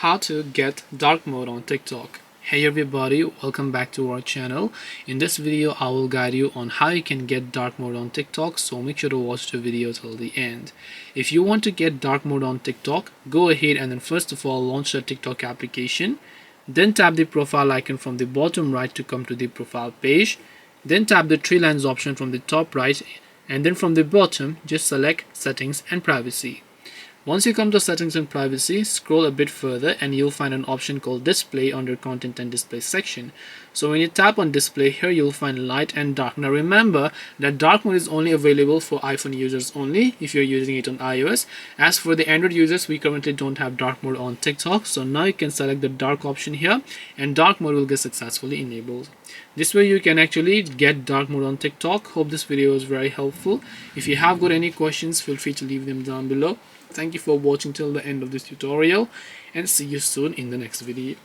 How to get dark mode on TikTok. Hey everybody, welcome back to our channel. In this video I will guide you on how you can get dark mode on TikTok, so make sure to watch the video till the end. If you want to get dark mode on TikTok, go ahead and then first of all launch the TikTok application. Then tap the profile icon from the bottom right to come to the profile page. Then tap the three lines option from the top right, and then from the bottom just select settings and privacy. Once you come to settings and privacy, scroll a bit further and you'll find an option called display under content and display section. So when you tap on display here, you'll find light and dark. Now remember that dark mode is only available for iPhone users only if you're using it on iOS. As for the Android users, we currently don't have dark mode on TikTok. So now you can select the dark option here and dark mode will get successfully enabled. This way you can actually get dark mode on TikTok. Hope this video was very helpful. If you have got any questions, feel free to leave them down below. Thank you for watching till the end of this tutorial and see you soon in the next video.